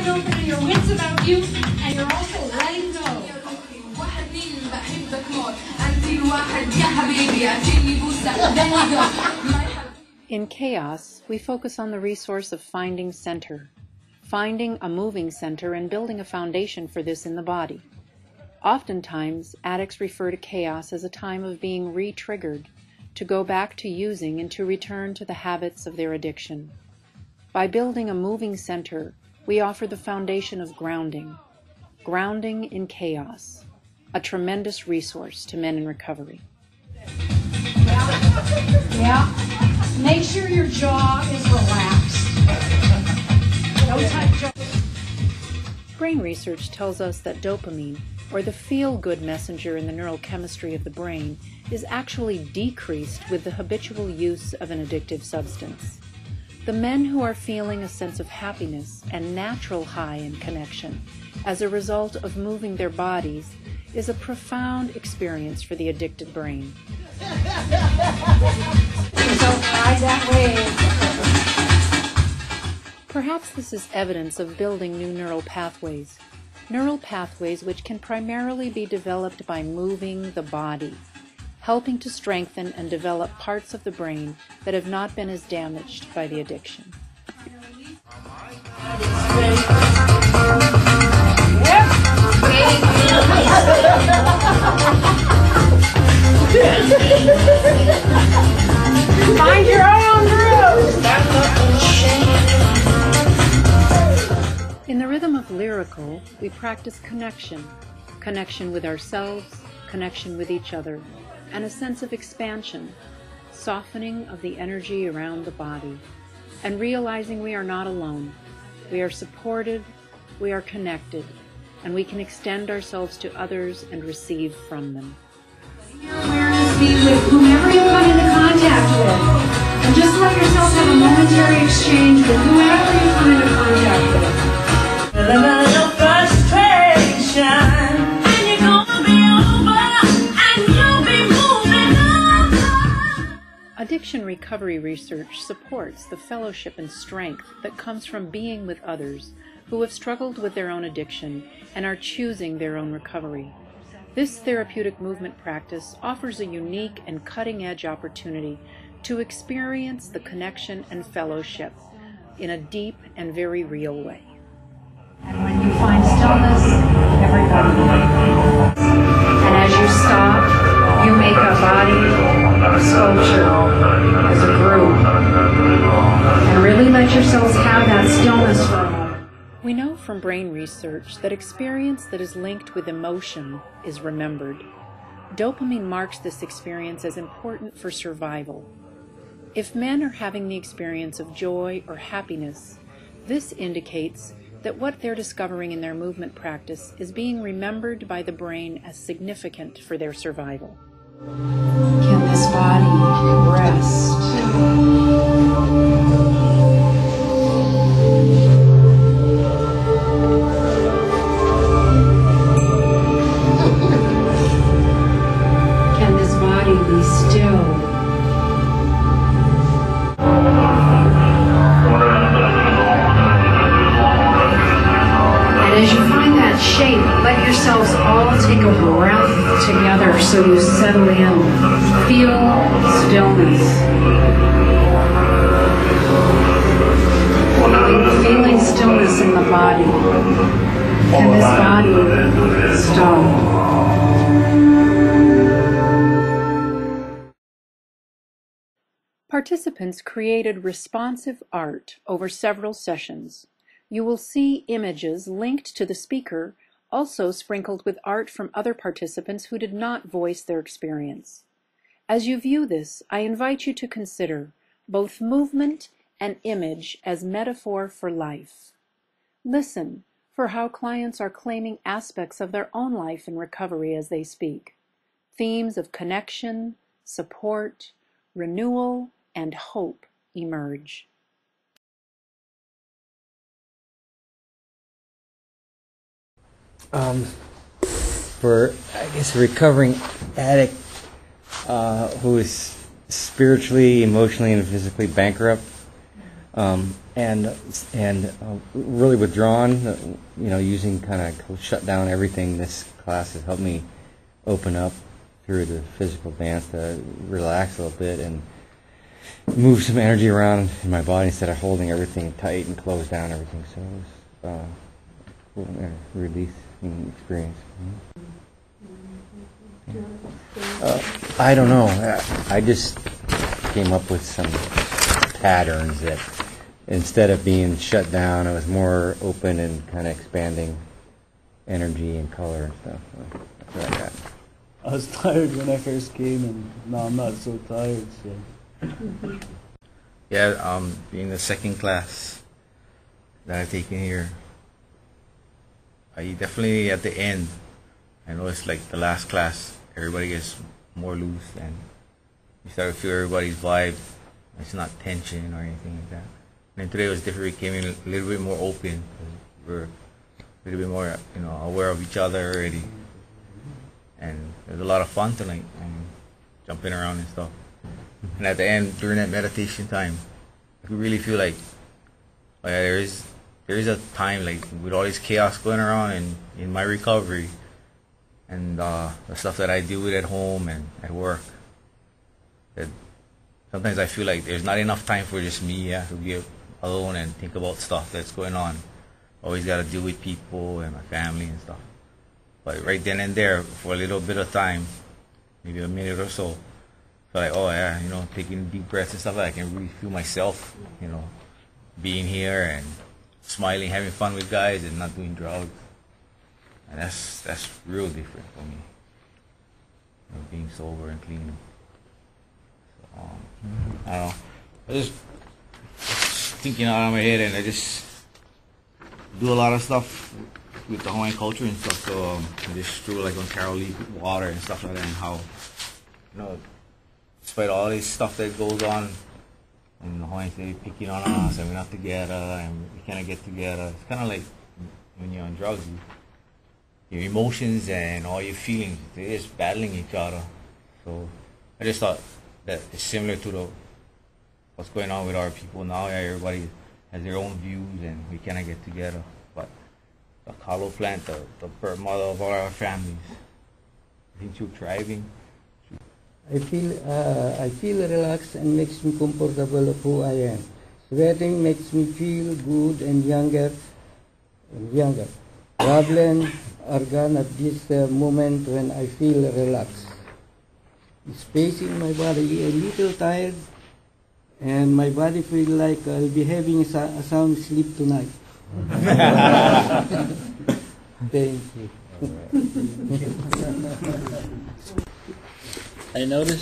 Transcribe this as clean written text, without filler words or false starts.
wide open and your wits about you, and you're also letting go. In chaos, we focus on the resource of finding center, finding a moving center and building a foundation for this in the body. Oftentimes, addicts refer to chaos as a time of being re-triggered, to go back to using and to return to the habits of their addiction. By building a moving center, we offer the foundation of grounding in chaos, a tremendous resource to men in recovery. Yeah. Make sure your jaw is relaxed. Don't touch jaw. Brain research tells us that dopamine, or the feel-good messenger in the neurochemistry of the brain, is actually decreased with the habitual use of an addictive substance. The men who are feeling a sense of happiness and natural high in connection as a result of moving their bodies is a profound experience for the addicted brain. So ride that wave. Perhaps this is evidence of building new neural pathways which can primarily be developed by moving the body, helping to strengthen and develop parts of the brain that have not been as damaged by the addiction. Find your own groove. In the rhythm of Lyrical, we practice connection with ourselves, connection with each other, and a sense of expansion, softening of the energy around the body, and realizing we are not alone. We are supported, we are connected, and we can extend ourselves to others and receive from them. Your awareness be with whomever you come into contact with. And just let yourself have a momentary exchange with whoever you come into contact with. Addiction recovery research supports the fellowship and strength that comes from being with others who have struggled with their own addiction and are choosing their own recovery. This therapeutic movement practice offers a unique and cutting-edge opportunity to experience the connection and fellowship in a deep and very real way. And when you find stillness, everybody moves. And as you stop, you make a body sculpture as a group. And really let yourselves have that stillness for a moment. We know from brain research that experience that is linked with emotion is remembered. Dopamine marks this experience as important for survival. If men are having the experience of joy or happiness, this indicates that what they're discovering in their movement practice is being remembered by the brain as significant for their survival. Can this body rest? Can this body be still? And as you find that shape, let yourselves all take a breath together so you settle in. Feel stillness. Feeling stillness in the body. Can this body stop? Participants created responsive art over several sessions. You will see images linked to the speaker, also sprinkled with art from other participants who did not voice their experience. As you view this, I invite you to consider both movement and image as metaphor for life. Listen for how clients are claiming aspects of their own life in recovery as they speak. Themes of connection, support, renewal, and hope emerge. For, I guess, a recovering addict who is spiritually, emotionally, and physically bankrupt, And really withdrawn. Using kind of shut down everything. This class has helped me open up through the physical dance to relax a little bit and move some energy around in my body instead of holding everything tight and close down everything. So it was cool, releasing experience. I don't know. I just came up with some patterns that instead of being shut down, I was more open and kind of expanding energy and color and stuff. So that's what I got. I was tired when I first came, and now I'm not so tired. So. Yeah, being the second class that I've taken here, I definitely at the end, I know it's like the last class, everybody gets more loose and you start to feel everybody's vibe. It's not tension or anything like that. And today was different. We came in a little bit more open. We're a little bit more, aware of each other already. And there's a lot of fun tonight, jumping around and stuff. And at the end, during that meditation time, I could really feel like there is a time, like with all this chaos going around and in my recovery and the stuff that I deal with at home and at work, that sometimes I feel like there's not enough time for just me to be alone and think about stuff that's going on. Always got to deal with people and my family and stuff. But right then and there, for a little bit of time, maybe a minute or so, feel like, oh yeah, taking deep breaths and stuff like that, I can really feel myself, being here and smiling, having fun with guys and not doing drugs. And that's real different for me, being sober and clean. So, I don't know. I just thinking out of my head, and I just do a lot of stuff with the Hawaiian culture and stuff. So I just drew like on Carol Leaf water and stuff like that, and how, despite all this stuff that goes on, and the Hawaiians, they picking on us, and we're not together, and we cannot get together. It's kind of like when you're on drugs, your emotions and all your feelings, they're just battling each other. So I just thought that it's similar to what's going on with our people now. Yeah, everybody has their own views, and we cannot get together. But the kalo plant, the birth mother of all our families, I think she's thriving. I feel relaxed and makes me comfortable of who I am. Sweating makes me feel good and younger. Problems are gone at this moment when I feel relaxed. Spacing my body a little tired, and my body feels like I'll be having a sound sleep tonight. Thank you. I noticed